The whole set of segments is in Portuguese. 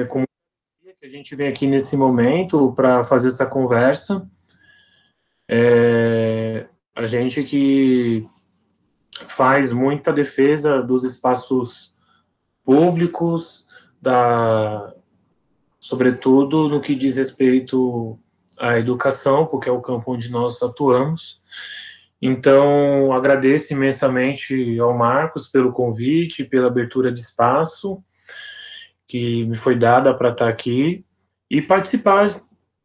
Como que a gente vem aqui nesse momento para fazer essa conversa, a gente que faz muita defesa dos espaços públicos, sobretudo no que diz respeito à educação, porque é o campo onde nós atuamos. Então, agradeço imensamente ao Marcos pelo convite, pela abertura de espaço que me foi dada para estar aqui e participar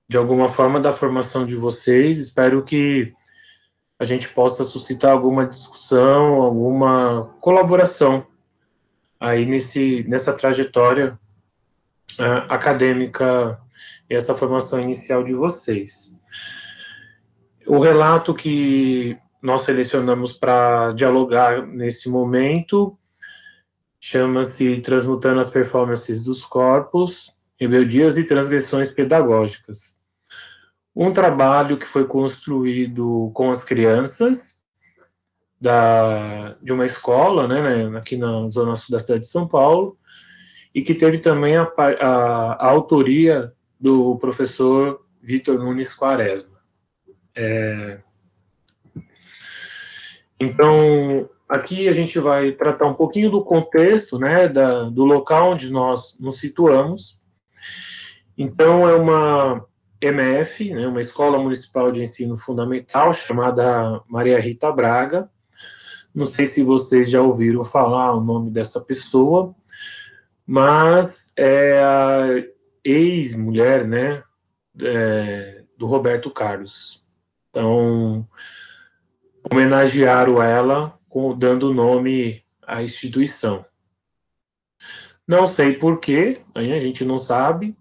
de alguma forma da formação de vocês. Espero que a gente possa suscitar alguma discussão, alguma colaboração aí nessa trajetória acadêmica e essa formação inicial de vocês. O relato que nós selecionamos para dialogar nesse momento chama-se Transmutando as Performances dos Corpos, Rebeldias e Transgressões Pedagógicas. Um trabalho que foi construído com as crianças de uma escola, né, aqui na zona sul da cidade de São Paulo, e que teve também a autoria do professor Vitor Nunes Quaresma. Então, aqui a gente vai tratar um pouquinho do contexto, né, do local onde nós nos situamos. Então, é uma MF, né, uma Escola Municipal de Ensino Fundamental, chamada Maria Rita Braga. Não sei se vocês já ouviram falar o nome dessa pessoa, mas é a ex-mulher, né, do Roberto Carlos. Então, homenagearam ela dando nome à instituição. Não sei porquê, a gente não sabe.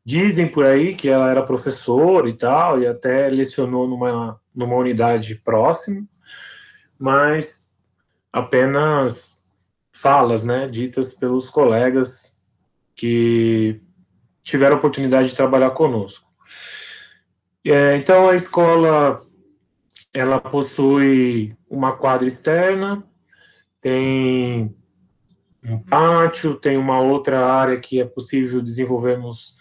Dizem por aí que ela era professora e tal, e até lecionou numa unidade próxima, mas apenas falas, né, ditas pelos colegas que tiveram a oportunidade de trabalhar conosco. Então, a escola, ela possui uma quadra externa, tem um pátio, tem uma outra área que é possível desenvolvermos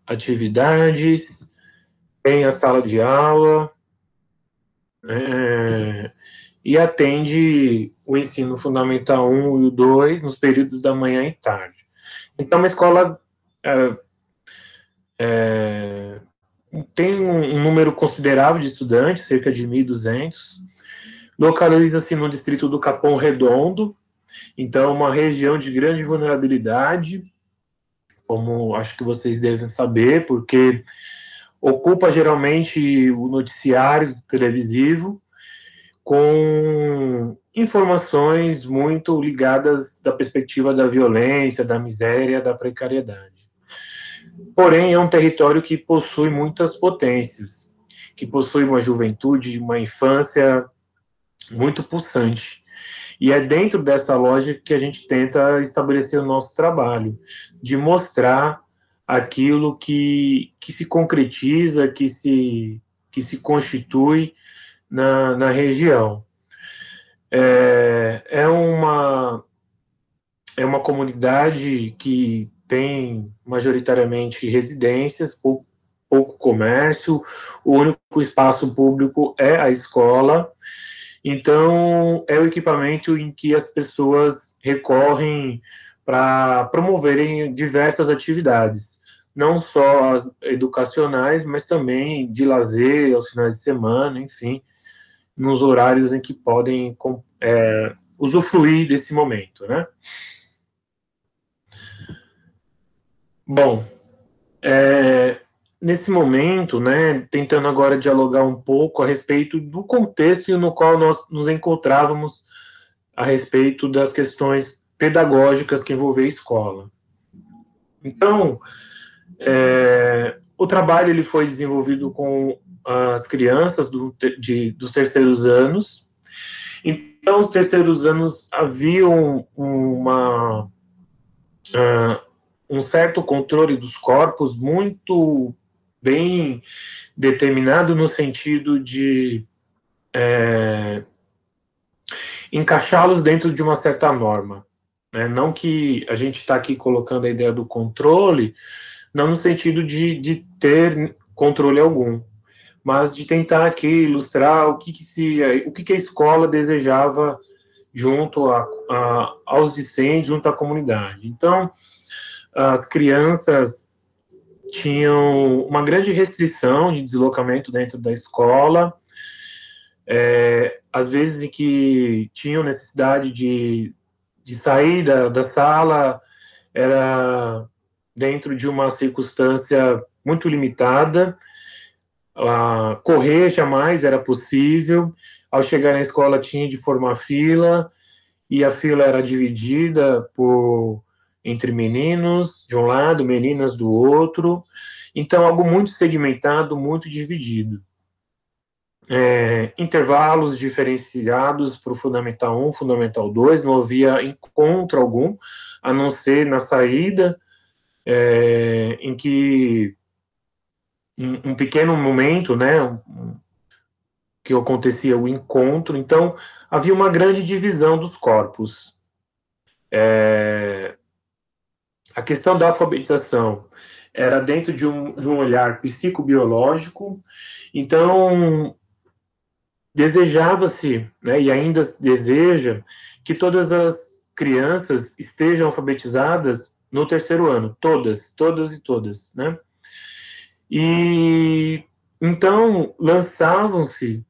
atividades, tem a sala de aula, e atende o ensino fundamental 1 e o 2 nos períodos da manhã e tarde. Então, uma escola tem um número considerável de estudantes, cerca de 1.200, localiza-se no distrito do Capão Redondo, então uma região de grande vulnerabilidade, como acho que vocês devem saber, porque ocupa geralmente o noticiário televisivo com informações muito ligadas da perspectiva da violência, da miséria, da precariedade. Porém, é um território que possui muitas potências, que possui uma juventude, uma infância muito pulsante. E é dentro dessa lógica que a gente tenta estabelecer o nosso trabalho, de mostrar aquilo que se concretiza, que se constitui na região. É uma comunidade que tem majoritariamente residências, pouco comércio, o único espaço público é a escola. Então, é o equipamento em que as pessoas recorrem para promoverem diversas atividades, não só as educacionais, mas também de lazer, aos finais de semana, enfim, nos horários em que podem usufruir desse momento, né? Bom, nesse momento, né, tentando agora dialogar um pouco a respeito do contexto no qual nós nos encontrávamos a respeito das questões pedagógicas que envolvem a escola. Então, o trabalho ele foi desenvolvido com as crianças dos terceiros anos. Então, os terceiros anos haviam um certo controle dos corpos muito bem determinado no sentido de encaixá-los dentro de uma certa norma, né? Não que a gente está aqui colocando a ideia do controle, não no sentido de ter controle algum, mas de tentar aqui ilustrar o que a escola desejava junto aos discentes, junto à comunidade. Então, as crianças tinham uma grande restrição de deslocamento dentro da escola, às vezes em que tinham necessidade de sair da sala, era dentro de uma circunstância muito limitada, correr jamais era possível, ao chegar na escola tinha de formar fila, e a fila era dividida entre meninos de um lado, meninas do outro, então algo muito segmentado, muito dividido. Intervalos diferenciados para o Fundamental 1, Fundamental 2, não havia encontro algum, a não ser na saída, em que um pequeno momento, né, que acontecia o encontro, então havia uma grande divisão dos corpos. A questão da alfabetização era dentro de um olhar psicobiológico, então desejava-se, né, e ainda deseja, que todas as crianças estejam alfabetizadas no terceiro ano, todas e todas, né? E então lançavam-se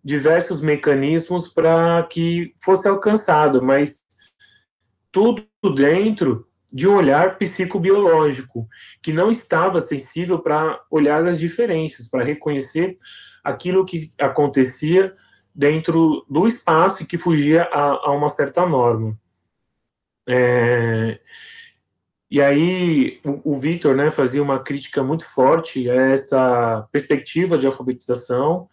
diversos mecanismos para que fosse alcançado, mas tudo dentro de um olhar psicobiológico, que não estava sensível para olhar as diferenças, para reconhecer aquilo que acontecia dentro do espaço e que fugia a uma certa norma. E aí o Victor, né, fazia uma crítica muito forte a essa perspectiva de alfabetização,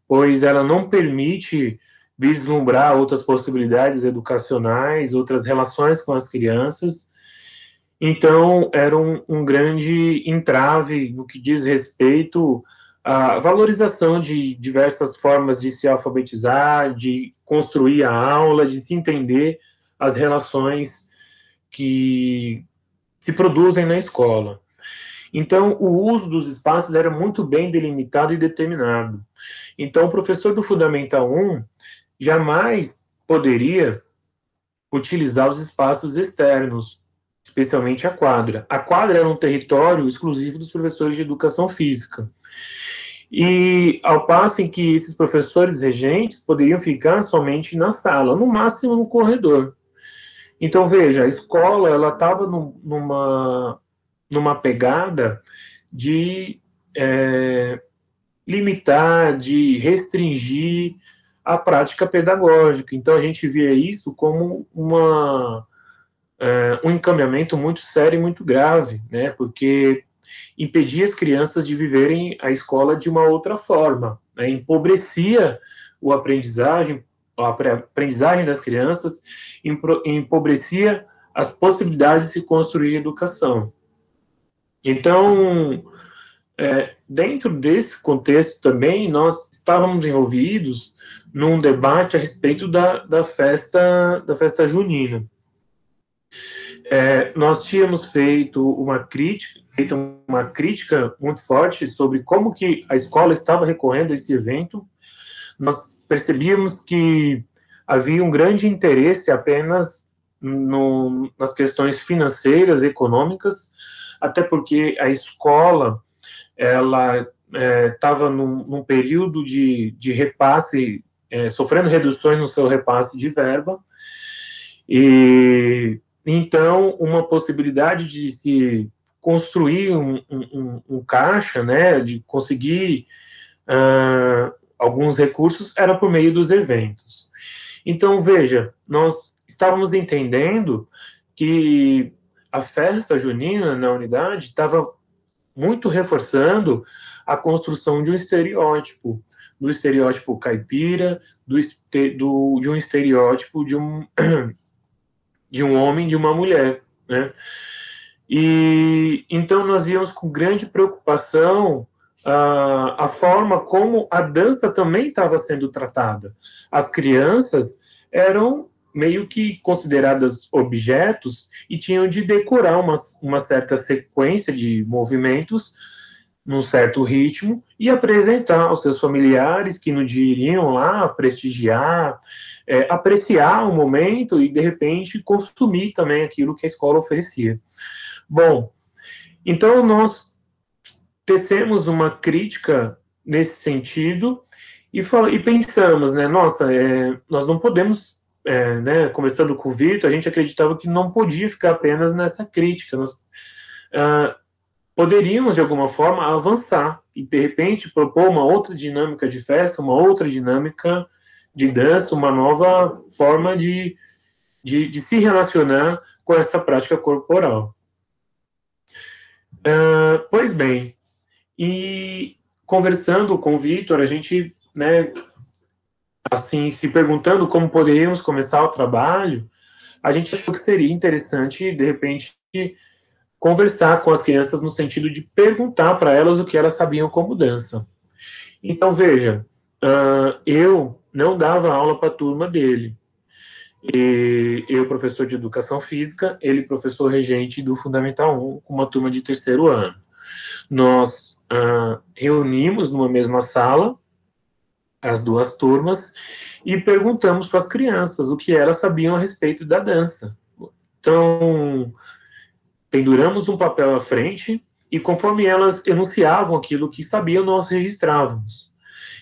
pois ela não permite vislumbrar outras possibilidades educacionais, outras relações com as crianças. Então, era um grande entrave no que diz respeito à valorização de diversas formas de se alfabetizar, de construir a aula, de se entender as relações que se produzem na escola. Então, o uso dos espaços era muito bem delimitado e determinado. Então, o professor do Fundamental 1 jamais poderia utilizar os espaços externos, especialmente a quadra. A quadra era um território exclusivo dos professores de educação física. E ao passo em que esses professores regentes poderiam ficar somente na sala, no máximo no corredor. Então, veja, a escola ela estava numa pegada de limitar, de restringir a prática pedagógica. Então, a gente via isso como um encaminhamento muito sério e muito grave, né? Porque impedia as crianças de viverem a escola de uma outra forma, né? Empobrecia a aprendizagem das crianças, empobrecia as possibilidades de se construir educação. Então, dentro desse contexto também, nós estávamos envolvidos num debate a respeito da festa junina. Nós tínhamos feito uma crítica muito forte sobre como que a escola estava recorrendo a esse evento. Nós percebíamos que havia um grande interesse apenas nas questões financeiras, econômicas, até porque a escola ela estava num período de repasse, sofrendo reduções no seu repasse de verba, e então uma possibilidade de se construir um caixa, né, de conseguir alguns recursos, era por meio dos eventos. Então, veja, nós estávamos entendendo que a festa junina na unidade estava muito reforçando a construção de um estereótipo, do estereótipo caipira, de um estereótipo de um homem, de uma mulher, né? E então nós víamos com grande preocupação a forma como a dança também estava sendo tratada. As crianças eram meio que consideradas objetos e tinham de decorar uma certa sequência de movimentos num certo ritmo e apresentar aos seus familiares que no dia iriam lá prestigiar, apreciar o momento e, de repente, consumir também aquilo que a escola oferecia. Bom, então nós tecemos uma crítica nesse sentido e pensamos, né, nossa, nós não podemos, né, começando com o Vitor, a gente acreditava que não podia ficar apenas nessa crítica, nós poderíamos, de alguma forma, avançar e, de repente, propor uma outra dinâmica de festa, uma outra dinâmica de dança, uma nova forma de se relacionar com essa prática corporal. Pois bem, e conversando com o Vitor, a gente, né, assim, se perguntando como poderíamos começar o trabalho, a gente achou que seria interessante, de repente, conversar com as crianças no sentido de perguntar para elas o que elas sabiam como dança. Então, veja, eu não dava aula para a turma dele. Eu, professor de educação física, ele, professor regente do Fundamental 1, com uma turma de terceiro ano. Nós reunimos numa mesma sala as duas turmas e perguntamos para as crianças o que elas sabiam a respeito da dança. Então, penduramos um papel à frente e, conforme elas enunciavam aquilo que sabiam, nós registrávamos.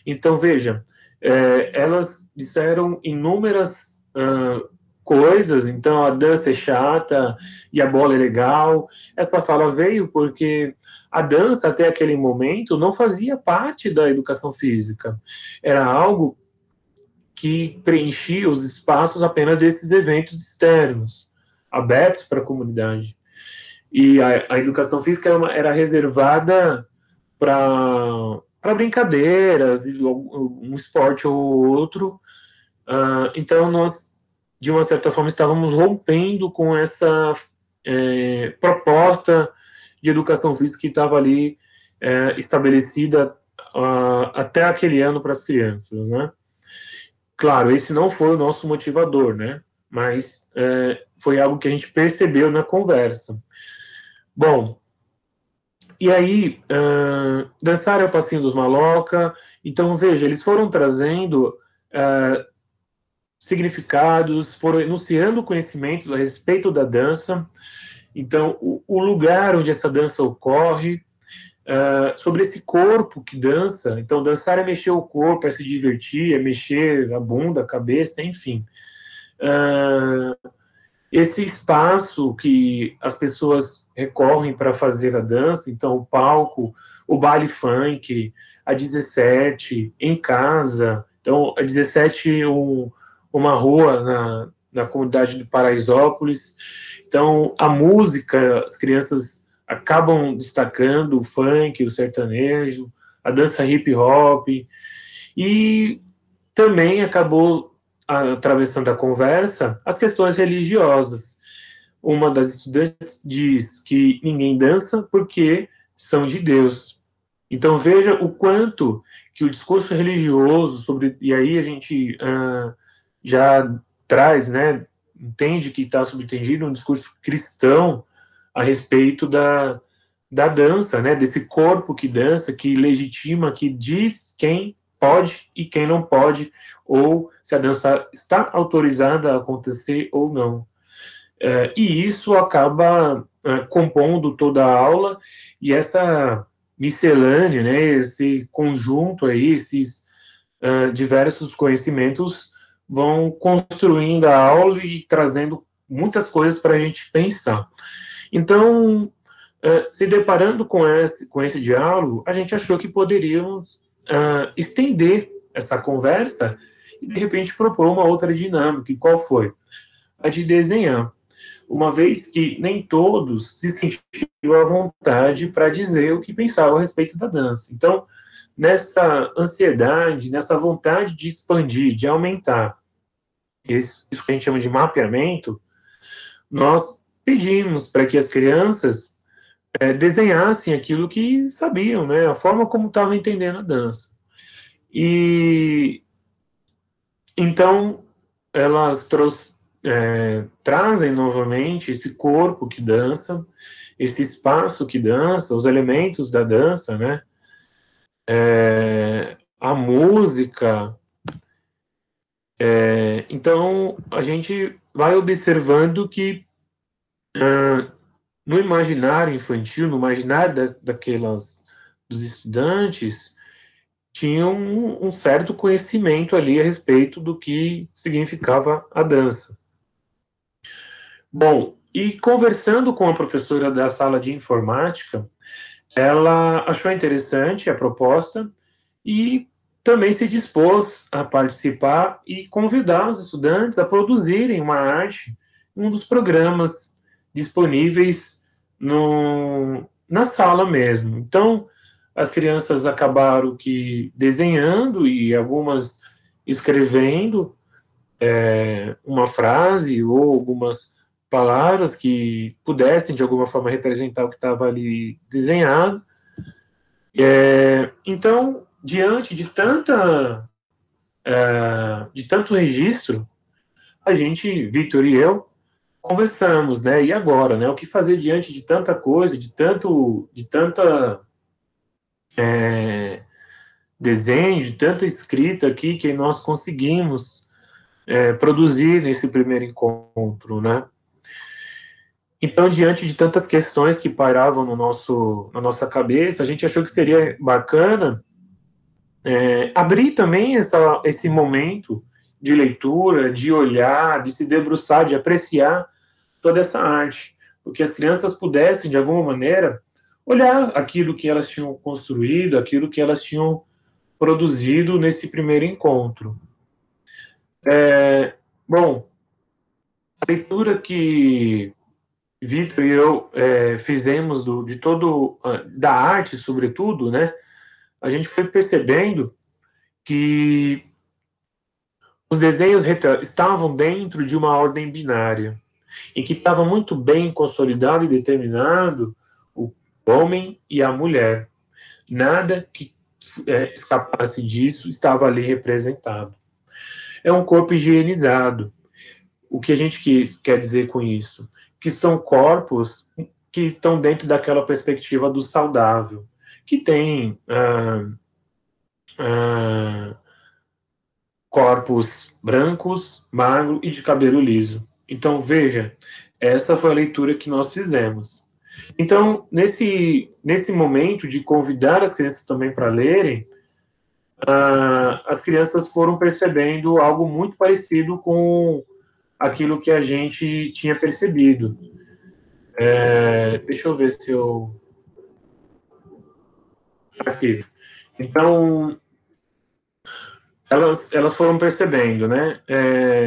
Então, veja, elas disseram inúmeras coisas, então a dança é chata e a bola é legal. Essa fala veio porque a dança, até aquele momento, não fazia parte da educação física. Era algo que preenchia os espaços apenas desses eventos externos, abertos para a comunidade. E a educação física era reservada para brincadeiras, um esporte ou outro. Então, nós, de uma certa forma, estávamos rompendo com essa proposta de educação física que estava ali estabelecida até aquele ano para as crianças, né? Claro, esse não foi o nosso motivador, né? Mas foi algo que a gente percebeu na conversa. Bom, e aí, dançar é o passinho dos maloca. Então, veja, eles foram trazendo significados, foram enunciando conhecimentos a respeito da dança. Então, o lugar onde essa dança ocorre, sobre esse corpo que dança. Então, dançar é mexer o corpo, é se divertir, é mexer a bunda, a cabeça, enfim. Esse espaço que as pessoas recorrem para fazer a dança, então o palco, o baile funk, a 17, em casa. Então, a 17, uma rua na comunidade de Paraisópolis. Então, a música, as crianças acabam destacando o funk, o sertanejo, a dança hip hop, e também acabou atravessando a conversa as questões religiosas. Uma das estudantes diz que ninguém dança porque são de Deus. Então veja o quanto que o discurso religioso sobre, e aí a gente já traz, né, entende que está subentendido um discurso cristão a respeito da dança, né, desse corpo que dança, que legitima, que diz quem pode e quem não pode, ou se a dança está autorizada a acontecer ou não. E isso acaba compondo toda a aula, e essa miscelânea, né, esse conjunto aí, esses diversos conhecimentos vão construindo a aula e trazendo muitas coisas para a gente pensar. Então, se deparando com esse diálogo, a gente achou que poderíamos estender essa conversa e, de repente, propor uma outra dinâmica. E qual foi? A de desenhar. Uma vez que nem todos se sentiram à vontade para dizer o que pensavam a respeito da dança. Então, nessa ansiedade, nessa vontade de expandir, de aumentar isso que a gente chama de mapeamento, nós pedimos para que as crianças desenhassem aquilo que sabiam, né, a forma como estavam entendendo a dança. E então elas trazem novamente esse corpo que dança, esse espaço que dança, os elementos da dança, né? A música. Então, a gente vai observando que no imaginário infantil, no imaginário dos estudantes, tinha um certo conhecimento ali a respeito do que significava a dança. Bom, e conversando com a professora da sala de informática, ela achou interessante a proposta e também se dispôs a participar e convidar os estudantes a produzirem uma arte em um dos programas disponíveis na sala mesmo. Então, as crianças acabaram que desenhando e algumas escrevendo uma frase ou algumas palavras que pudessem de alguma forma representar o que estava ali desenhado. Então, diante de tanto registro, a gente, Victor e eu, conversamos, né? E agora, né? O que fazer diante de tanta coisa, de tanta desenho, de tanta escrita aqui que nós conseguimos produzir nesse primeiro encontro, né? Então, diante de tantas questões que pairavam na nossa cabeça, a gente achou que seria bacana abrir também esse momento de leitura, de olhar, de se debruçar, de apreciar toda essa arte, porque as crianças pudessem, de alguma maneira, olhar aquilo que elas tinham construído, aquilo que elas tinham produzido nesse primeiro encontro. Bom, a leitura que Vitor e eu fizemos de todo da arte, sobretudo, né? A gente foi percebendo que os desenhos estavam dentro de uma ordem binária, em que estava muito bem consolidado e determinado o homem e a mulher. Nada que escapasse disso estava ali representado. É um corpo higienizado. O que a gente quer dizer com isso? Que são corpos que estão dentro daquela perspectiva do saudável, que tem corpos brancos, magros e de cabelo liso. Então, veja, essa foi a leitura que nós fizemos. Então, nesse momento de convidar as crianças também para lerem, as crianças foram percebendo algo muito parecido com aquilo que a gente tinha percebido. Deixa eu ver se eu... Aqui. Então, elas foram percebendo, né?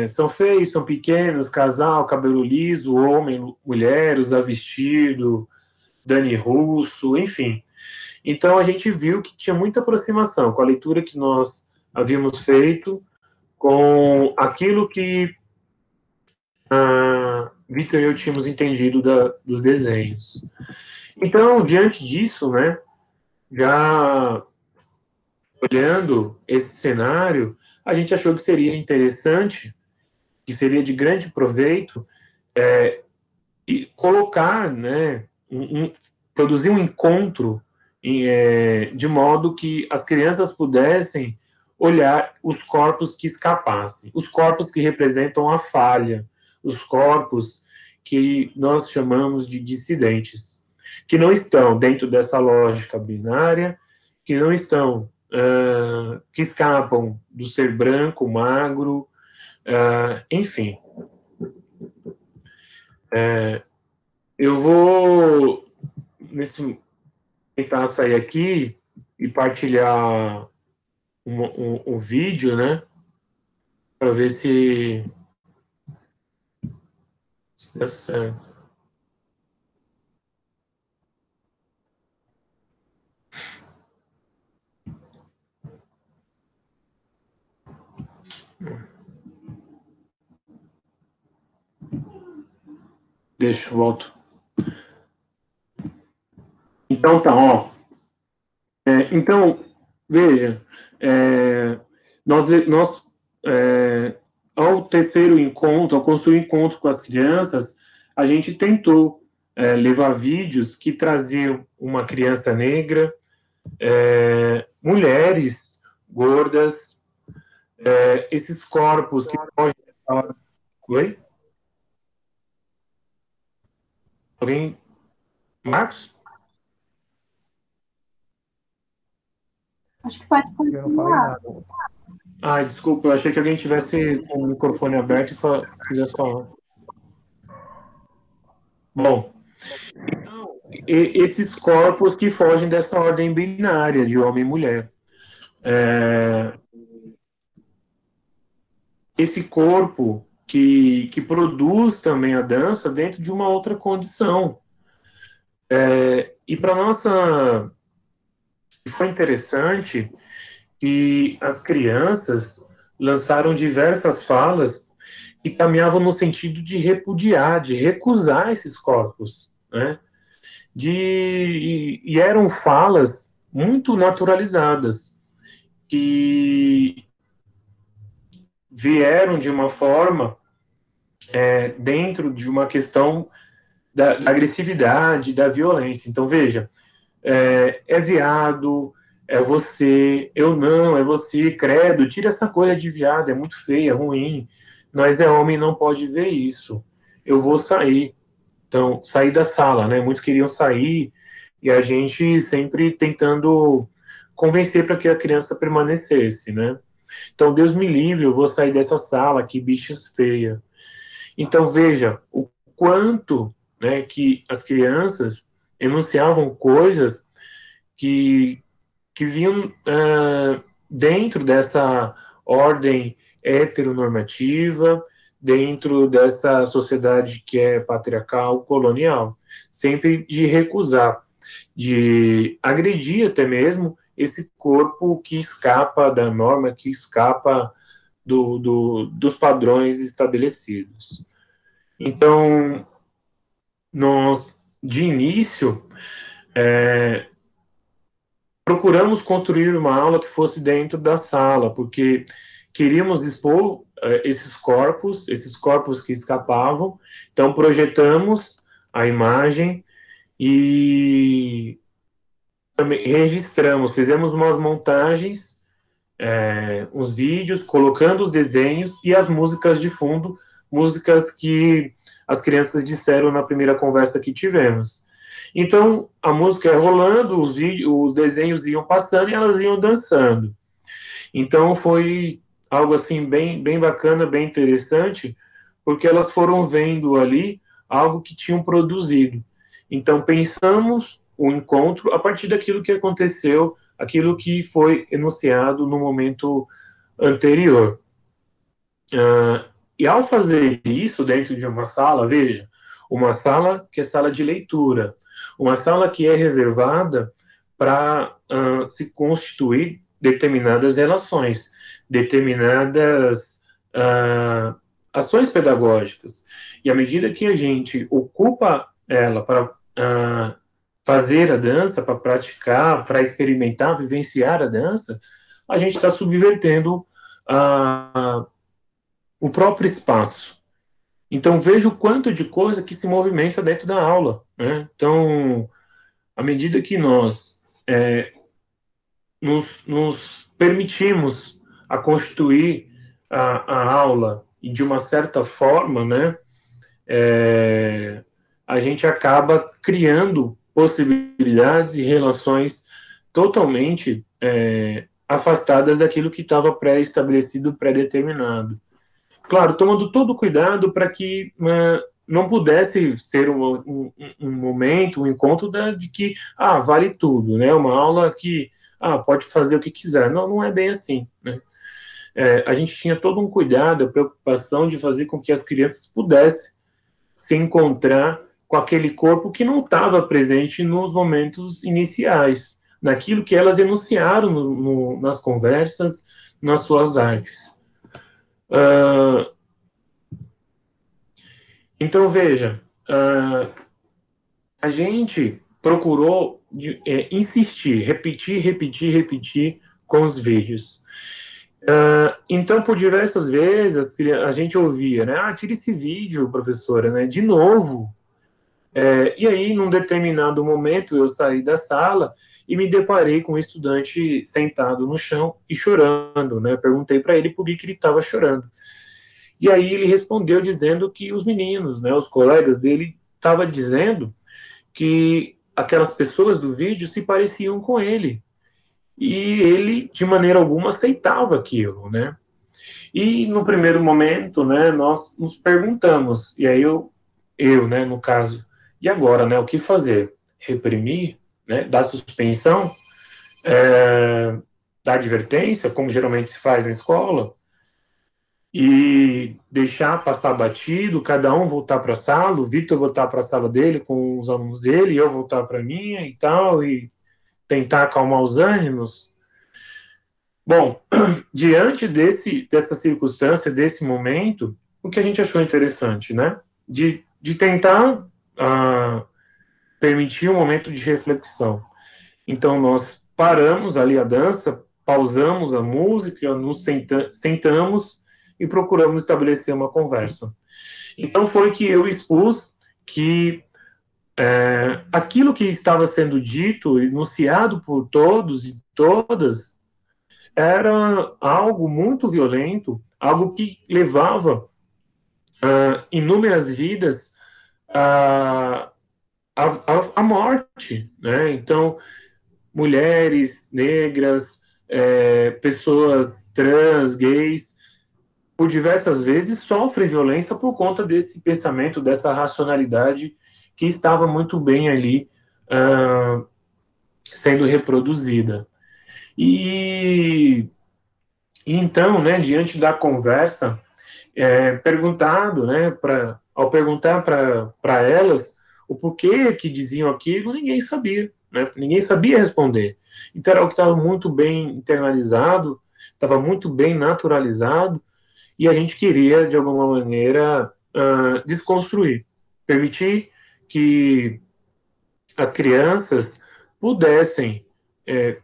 São feios, são pequenos, casal, cabelo liso, homem, mulher, usar vestido, Dani Russo, enfim. Então a gente viu que tinha muita aproximação com a leitura que nós havíamos feito, com aquilo que Victor e eu tínhamos entendido dos desenhos. Então, diante disso, né, já olhando esse cenário, a gente achou que seria interessante, que seria de grande proveito, e colocar, né, produzir um encontro de modo que as crianças pudessem olhar os corpos que escapassem, os corpos que representam a falha, os corpos que nós chamamos de dissidentes, que não estão dentro dessa lógica binária, que não estão, que escapam do ser branco, magro, enfim. Eu vou tentar sair aqui e partilhar um vídeo, né? Para ver se dá certo. Deixa, eu volto. Então tá, ó. Então, veja, nós ao terceiro encontro, ao construir encontro com as crianças, a gente tentou levar vídeos que traziam uma criança negra, mulheres gordas, esses corpos que fogem. Oi? Alguém? Marcos? Acho que pode Eu não falei continuar. nada. Ai, desculpa, eu achei que alguém tivesse com o microfone aberto e quisesse falar. Bom, esses corpos que fogem dessa ordem binária de homem e mulher. Esse corpo que produz também a dança dentro de uma outra condição. E para nossa. Foi interessante que as crianças lançaram diversas falas que caminhavam no sentido de repudiar, de recusar esses corpos, né? E eram falas muito naturalizadas, que vieram de uma forma dentro de uma questão da agressividade, da violência. Então, veja, é viado, é você, eu não, é você, credo, tira essa coisa de viado, é muito feio, é ruim. Nós é homem, não pode ver isso. Eu vou sair. Então, sair da sala, né? Muitos queriam sair e a gente sempre tentando convencer para que a criança permanecesse, né? Então, Deus me livre, eu vou sair dessa sala, que bichos feia. Então, veja o quanto, né, que as crianças enunciavam coisas que, que vinham dentro dessa ordem heteronormativa, dentro dessa sociedade que é patriarcal, colonial, sempre de recusar, de agredir até mesmo esse corpo que escapa da norma, que escapa dos padrões estabelecidos. Então, nós, de início, procuramos construir uma aula que fosse dentro da sala, porque queríamos expor esses corpos que escapavam, então projetamos a imagem e também registramos, fizemos umas montagens, uns vídeos, colocando os desenhos e as músicas de fundo, músicas que as crianças disseram na primeira conversa que tivemos. Então, a música ia rolando, os desenhos iam passando e elas iam dançando. Então, foi algo assim bem bacana, bem interessante, porque elas foram vendo ali algo que tinham produzido. Então, pensamos o encontro a partir daquilo que aconteceu, aquilo que foi enunciado no momento anterior. E ao fazer isso dentro de uma sala, veja, uma sala que é sala de leitura, uma sala que é reservada para se constituir determinadas relações, determinadas ações pedagógicas. E à medida que a gente ocupa ela para fazer a dança, para praticar, para experimentar, vivenciar a dança, a gente está subvertendo o próprio espaço. Então, veja o quanto de coisa que se movimenta dentro da aula, né? Então, à medida que nós nos permitimos a constituir a aula e de uma certa forma, né, a gente acaba criando possibilidades e relações totalmente afastadas daquilo que estava pré-estabelecido, pré-determinado. Claro, tomando todo o cuidado para que não pudesse ser um momento, um encontro de que, vale tudo, né? Uma aula que, pode fazer o que quiser. Não, não é bem assim, né? A gente tinha todo um cuidado, a preocupação de fazer com que as crianças pudessem se encontrar com aquele corpo que não estava presente nos momentos iniciais, naquilo que elas enunciaram nas conversas, nas suas artes. Então, veja, a gente procurou insistir, repetir com os vídeos. Então, por diversas vezes, a gente ouvia, né? Ah, tira esse vídeo, professora, né? De novo. E aí, num determinado momento, eu saí da sala e me deparei com um estudante sentado no chão e chorando, né? Eu perguntei para ele por que ele estava chorando. E aí ele respondeu dizendo que os meninos, né, os colegas dele, estavam dizendo que aquelas pessoas do vídeo se pareciam com ele. E ele, de maneira alguma, aceitava aquilo, né? E no primeiro momento, né, nós nos perguntamos, e aí né, no caso, e agora, né, o que fazer? Reprimir, né, dar suspensão, dar advertência, como geralmente se faz na escola, e deixar passar batido, cada um voltar para a sala, o Vitor voltar para a sala dele com os alunos dele, e eu voltar para a minha e tal, e tentar acalmar os ânimos. Bom, diante dessa circunstância, desse momento, o que a gente achou interessante, né? De tentar permitir um momento de reflexão. Então, nós paramos ali a dança, pausamos a música, nos sentamos e procuramos estabelecer uma conversa. Então, foi que eu expus que aquilo que estava sendo dito, enunciado por todos e todas, era algo muito violento, algo que levava inúmeras vidas à morte, né? Então, mulheres negras, pessoas trans, gays, por diversas vezes sofrem violência por conta desse pensamento, dessa racionalidade que estava muito bem ali sendo reproduzida. E então, né, diante da conversa, perguntado, né, ao perguntar para elas o porquê que diziam aquilo, ninguém sabia, né, ninguém sabia responder. Então era algo que estava muito bem internalizado, estava muito bem naturalizado, e a gente queria, de alguma maneira, desconstruir, permitir que as crianças pudessem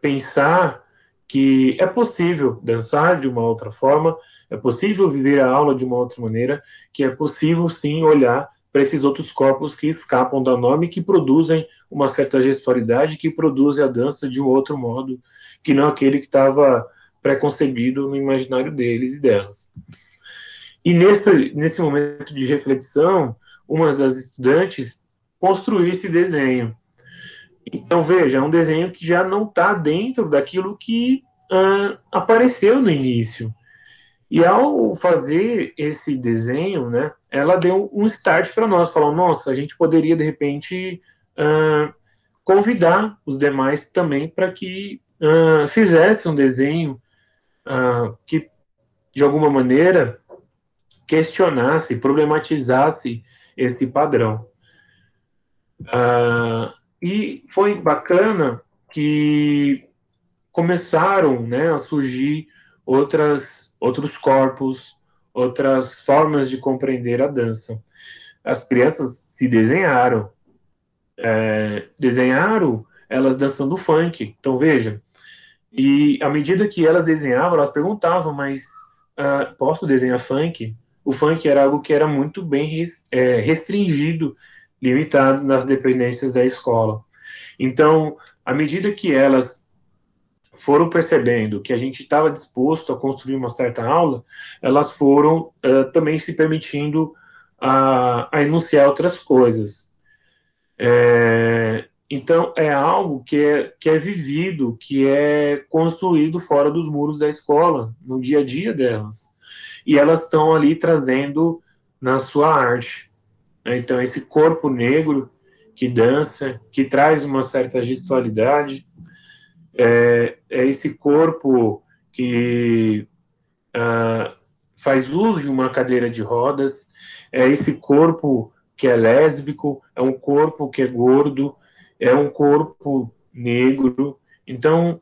pensar que é possível dançar de uma outra forma, é possível viver a aula de uma outra maneira, que é possível sim olhar para esses outros corpos que escapam da norma e que produzem uma certa gestualidade, que produzem a dança de um outro modo, que não aquele que estava preconcebido no imaginário deles e delas. E nesse momento de reflexão, uma das estudantes construiu esse desenho. Então, veja, é um desenho que já não está dentro daquilo que apareceu no início. E ao fazer esse desenho, né, ela deu um start para nós, falou, nossa, a gente poderia, de repente, convidar os demais também para que fizesse um desenho que, de alguma maneira, questionasse, problematizasse esse padrão. E foi bacana que começaram, né, a surgir outros corpos, outras formas de compreender a dança. As crianças se desenharam elas dançando funk. Então veja, e à medida que elas desenhavam, elas perguntavam, mas posso desenhar funk? O funk era algo que era muito bem restringido, limitado nas dependências da escola. Então, à medida que elas foram percebendo que a gente estava disposto a construir uma certa aula, elas foram também se permitindo a enunciar outras coisas. Então, é algo que é vivido, que é construído fora dos muros da escola, no dia a dia delas. E elas estão ali trazendo na sua arte. Então, esse corpo negro que dança, que traz uma certa gestualidade, é esse corpo que faz uso de uma cadeira de rodas, é esse corpo que é lésbico, é um corpo que é gordo, é um corpo negro. Então,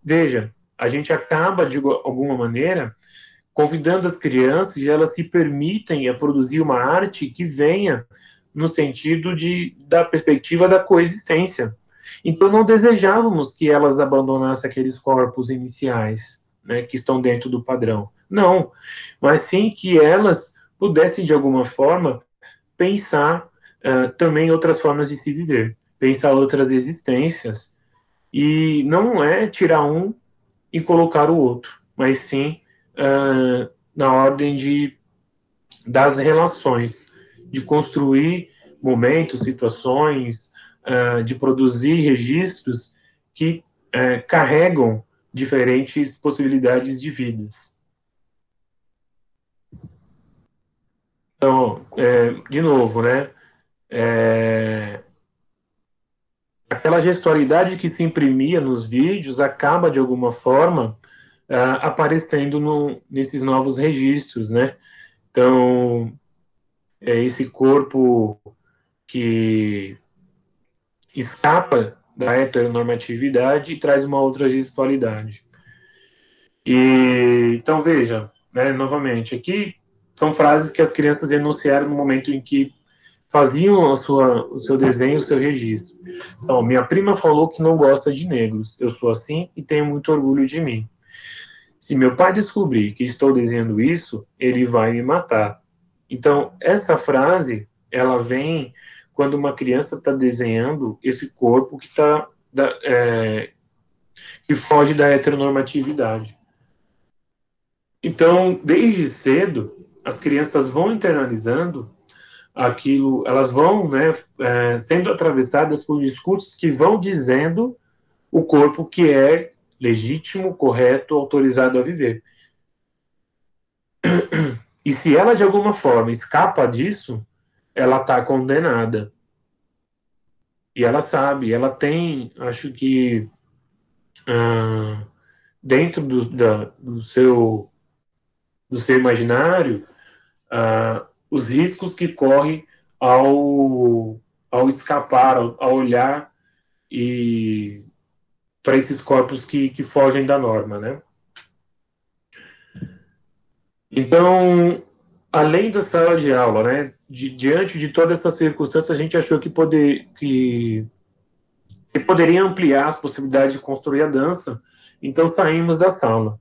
veja, a gente acaba, de alguma maneira, convidando as crianças e elas se permitem a produzir uma arte que venha no sentido da perspectiva da coexistência. Então, não desejávamos que elas abandonassem aqueles corpos iniciais, né, que estão dentro do padrão. Não, mas sim que elas pudessem, de alguma forma, pensar também outras formas de se viver, pensar outras existências, e não é tirar um e colocar o outro, mas sim na ordem das relações, de construir momentos, situações, de produzir registros que carregam diferentes possibilidades de vidas. Então, de novo, né? Aquela gestualidade que se imprimia nos vídeos acaba, de alguma forma, aparecendo nesses novos registros, né? Então, é esse corpo que escapa da heteronormatividade e traz uma outra gestualidade. E, então, veja, né, novamente, aqui são frases que as crianças enunciaram no momento em que faziam o seu desenho, o seu registro. Então, minha prima falou que não gosta de negros. Eu sou assim e tenho muito orgulho de mim. Se meu pai descobrir que estou desenhando isso, ele vai me matar. Então, essa frase, ela vem quando uma criança está desenhando esse corpo que foge da heteronormatividade. Então, desde cedo, as crianças vão internalizando aquilo, elas vão, né, sendo atravessadas por discursos que vão dizendo o corpo que é legítimo, correto, autorizado a viver. E se ela, de alguma forma, escapa disso, ela está condenada. E ela sabe, ela tem, acho que, dentro do seu imaginário, os riscos que corre ao escapar, ao olhar e para esses corpos que fogem da norma, né? Então, além da sala de aula, né, diante de toda essa circunstância, a gente achou que poderia ampliar as possibilidades de construir a dança, então saímos da sala.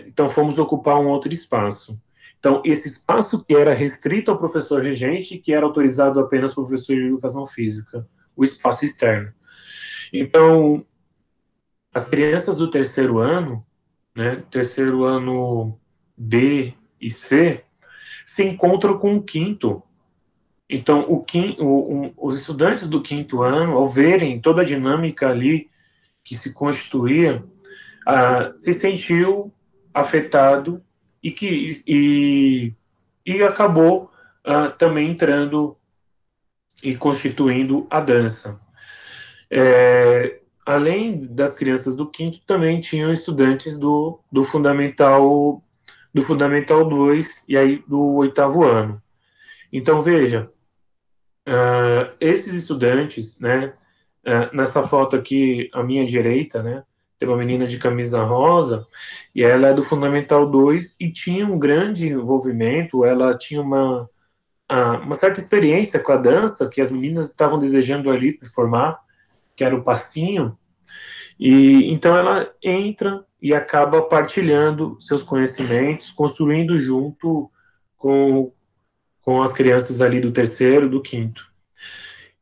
Então fomos ocupar um outro espaço. Então, esse espaço que era restrito ao professor regente, que era autorizado apenas para o professor de educação física, o espaço externo. Então, as crianças do terceiro ano, né, terceiro ano B e C, se encontram com o quinto. Então, os estudantes do quinto ano, ao verem toda a dinâmica ali que se constituía, se sentiu afetado e acabou também entrando e constituindo a dança. Além das crianças do quinto, também tinham estudantes do Fundamental 2 e aí do oitavo ano. Então, veja, esses estudantes, né, nessa foto aqui, à minha direita, né, tem uma menina de camisa rosa, e ela é do Fundamental 2 e tinha um grande envolvimento, ela tinha uma certa experiência com a dança, que as meninas estavam desejando ali performar, que era o passinho, e então ela entra e acaba partilhando seus conhecimentos, construindo junto com, com as crianças ali do terceiro, do quinto.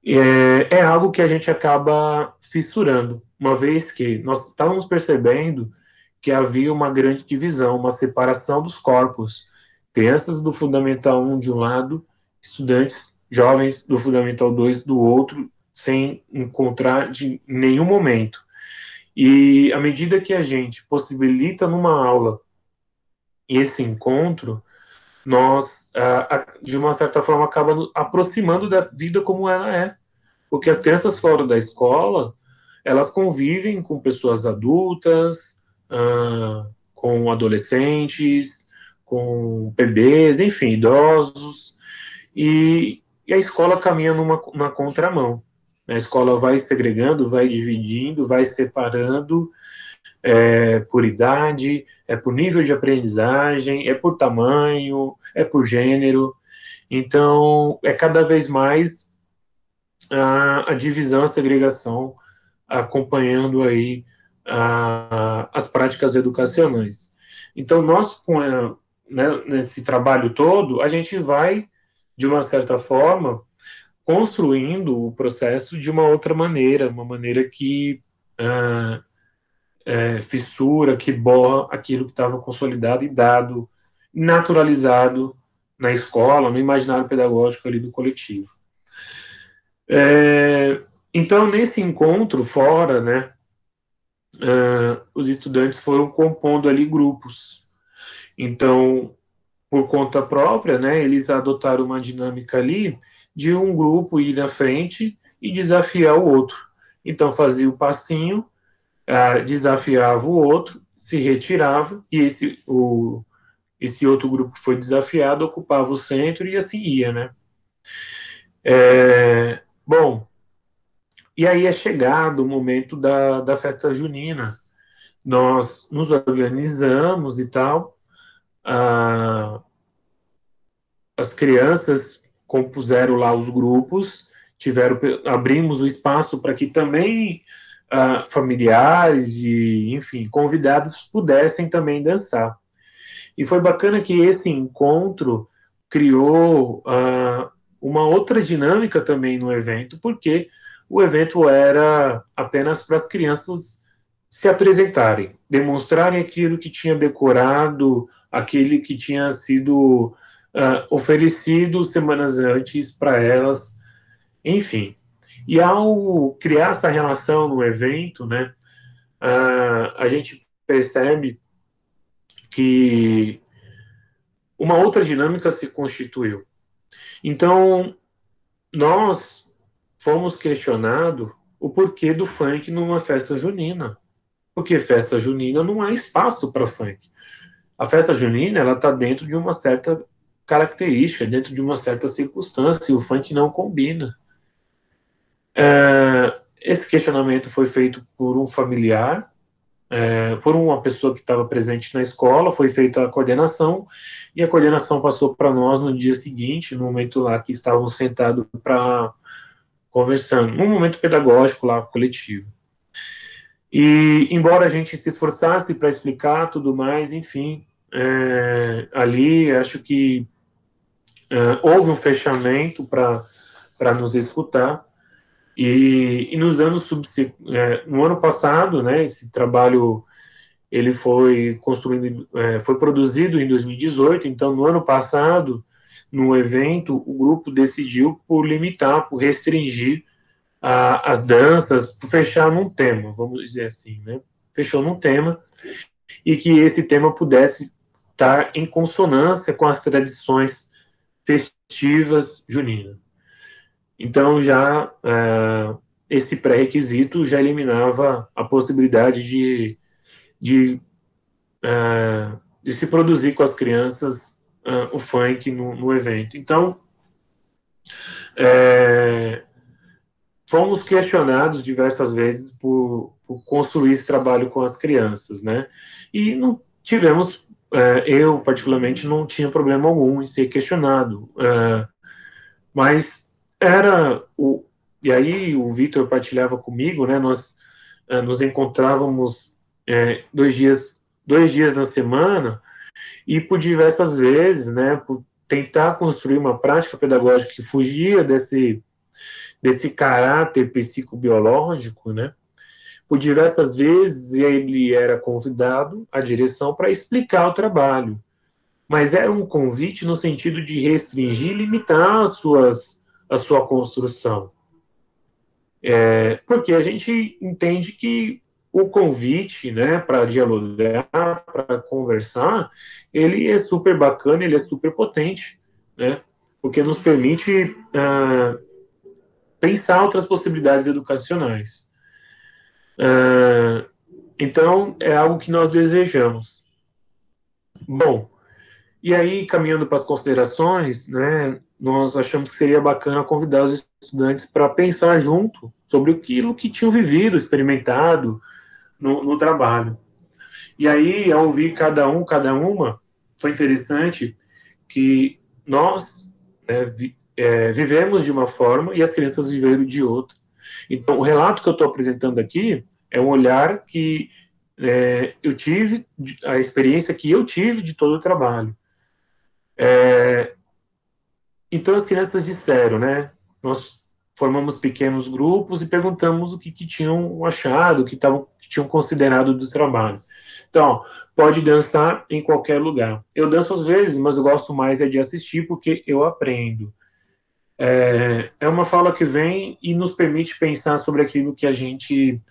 É algo que a gente acaba fissurando, uma vez que nós estávamos percebendo que havia uma grande divisão, uma separação dos corpos. Crianças do Fundamental 1 de um lado, estudantes jovens do Fundamental 2 do outro, sem encontrar de nenhum momento. E à medida que a gente possibilita numa aula esse encontro, nós, de uma certa forma, acaba aproximando da vida como ela é. Porque as crianças fora da escola, elas convivem com pessoas adultas, com adolescentes, com bebês, enfim, idosos, e a escola caminha na contramão. A escola vai segregando, vai dividindo, vai separando, por idade, por nível de aprendizagem, por tamanho, por gênero. Então, é cada vez mais a divisão, a segregação, acompanhando aí as práticas educacionais. Então, nós, né, nesse trabalho todo, a gente vai, de uma certa forma, construindo o processo de uma outra maneira, uma maneira que fissura, que borra aquilo que estava consolidado e dado, naturalizado na escola, no imaginário pedagógico ali do coletivo. Então, nesse encontro fora, né, os estudantes foram compondo ali grupos. Então, por conta própria, né, eles adotaram uma dinâmica ali de um grupo ir na frente e desafiar o outro. Então, fazia o passinho, desafiava o outro, se retirava, e esse outro grupo que foi desafiado ocupava o centro e assim ia, né? Bom, e aí é chegado o momento da festa junina. Nós nos organizamos e tal, as crianças compuseram lá os grupos, abrimos o espaço para que também familiares e, enfim, convidados pudessem também dançar. E foi bacana que esse encontro criou uma outra dinâmica também no evento, porque o evento era apenas para as crianças se apresentarem, demonstrarem aquilo que tinha decorado, aquele que tinha sido oferecido semanas antes para elas, enfim. E ao criar essa relação no evento, né, a gente percebe que uma outra dinâmica se constituiu. Então, nós fomos questionados o porquê do funk numa festa junina. Porque festa junina não há espaço para funk. A festa junina, ela está dentro de uma certa característica, dentro de uma certa circunstância, e o funk não combina. Esse questionamento foi feito por um familiar, por uma pessoa que estava presente na escola, foi feita a coordenação, e a coordenação passou para nós no dia seguinte, no momento lá que estávamos sentados para conversando, num momento pedagógico lá, coletivo. E, embora a gente se esforçasse para explicar tudo mais, enfim, ali acho que houve um fechamento para nos escutar, e nos anos no ano passado, né, esse trabalho ele foi construído, foi produzido em 2018. Então no ano passado, no evento, o grupo decidiu por limitar, por restringir as danças, por fechar num tema, vamos dizer assim, né? Fechou num tema, e que esse tema pudesse estar em consonância com as tradições festivas juninas. Então já esse pré-requisito já eliminava a possibilidade de, de se produzir com as crianças o funk no evento. Então, fomos questionados diversas vezes por construir esse trabalho com as crianças, né? E não tivemos, eu particularmente não tinha problema algum em ser questionado, mas era o e aí o Vitor partilhava comigo, né? Nós nos encontrávamos 2 dias na semana, e por diversas vezes, né? Por tentar construir uma prática pedagógica que fugia desse caráter psicobiológico, né? Por diversas vezes ele era convidado à direção para explicar o trabalho, mas era um convite no sentido de restringir e limitar a sua construção. Porque a gente entende que o convite, né, para dialogar, para conversar, ele é super bacana, ele é super potente, né, porque nos permite pensar outras possibilidades educacionais. Então, é algo que nós desejamos. Bom, e aí, caminhando para as considerações, né, nós achamos que seria bacana convidar os estudantes para pensar junto sobre aquilo que tinham vivido, experimentado no trabalho. E aí, ao ouvir cada um, cada uma, foi interessante que nós vivemos de uma forma e as crianças viveram de outra. Então, o relato que eu estou apresentando aqui É um olhar que eu tive, a experiência que eu tive de todo o trabalho. Então as crianças disseram, né? Nós formamos pequenos grupos e perguntamos o que tinham achado, que tinham considerado do trabalho. Então, ó, pode dançar em qualquer lugar. Eu danço às vezes, mas eu gosto mais de assistir porque eu aprendo. É uma fala que vem e nos permite pensar sobre aquilo que a gente,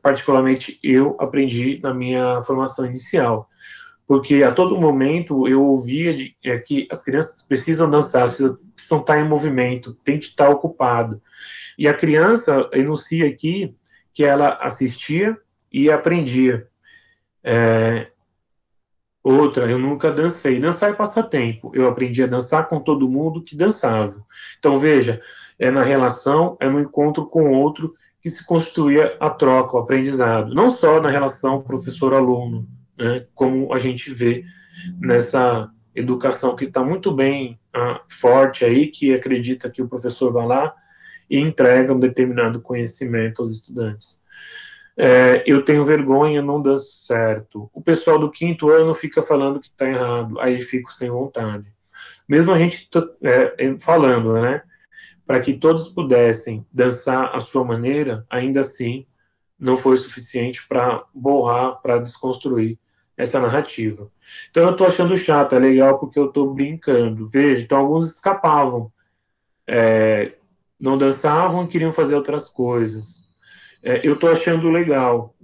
particularmente eu, aprendi na minha formação inicial. Porque a todo momento eu ouvia que as crianças precisam dançar, precisam estar em movimento, tem que estar ocupado. E a criança enuncia aqui que ela assistia e aprendia. Outra, eu nunca dancei. Dançar é passatempo. Eu aprendi a dançar com todo mundo que dançava. Então, veja, é na relação, é no encontro com o outro que se construía a troca, o aprendizado. Não só na relação professor-aluno, né, como a gente vê nessa educação que está muito bem forte aí, que acredita que o professor vai lá e entrega um determinado conhecimento aos estudantes. Eu tenho vergonha, não dá certo. O pessoal do quinto ano fica falando que está errado, aí fico sem vontade. Mesmo a gente falando, né, para que todos pudessem dançar à sua maneira, ainda assim não foi suficiente para borrar, para desconstruir essa narrativa. Então eu estou achando chato, é legal porque eu estou brincando. Veja, então alguns escapavam, não dançavam e queriam fazer outras coisas. Eu estou achando legal.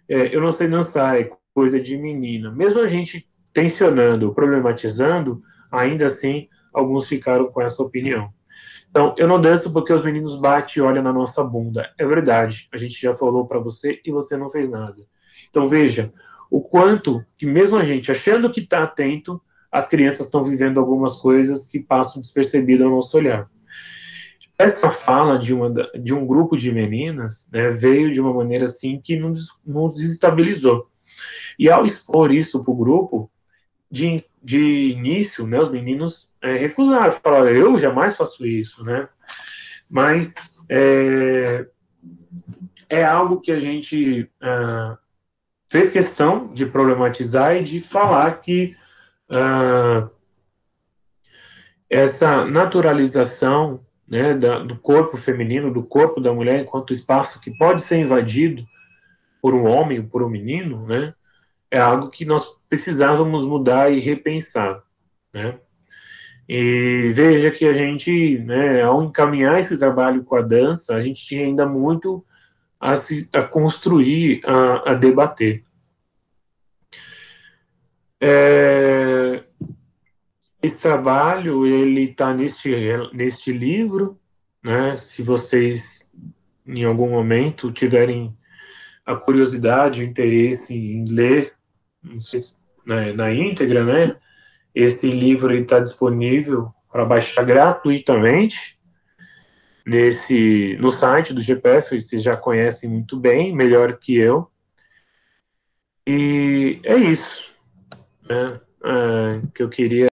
Eu não sei dançar, é coisa de menina. Mesmo a gente tensionando, problematizando, ainda assim, alguns ficaram com essa opinião. Então, eu não danço porque os meninos batem e olham na nossa bunda. É verdade, a gente já falou para você e você não fez nada. Então, veja, o quanto que mesmo a gente achando que está atento, as crianças estão vivendo algumas coisas que passam despercebidas ao nosso olhar. Essa fala de um grupo de meninas, né, veio de uma maneira assim que nos desestabilizou. E ao expor isso para o grupo, de início, né, os meninos recusaram, falaram, eu jamais faço isso, né? Mas é algo que a gente fez questão de problematizar e de falar que essa naturalização, né, do corpo feminino, do corpo da mulher enquanto espaço que pode ser invadido por um homem, por um menino, né, é algo que nós precisávamos mudar e repensar, né? E veja que a gente, né, ao encaminhar esse trabalho com a dança, a gente tinha ainda muito a construir, a debater. Esse trabalho, ele está neste livro, né? Se vocês, em algum momento, tiverem a curiosidade, o interesse em ler, não sei se, na íntegra, né? Esse livro está disponível para baixar gratuitamente no site do GPF, vocês já conhecem muito bem, melhor que eu. E é isso, né? Que eu queria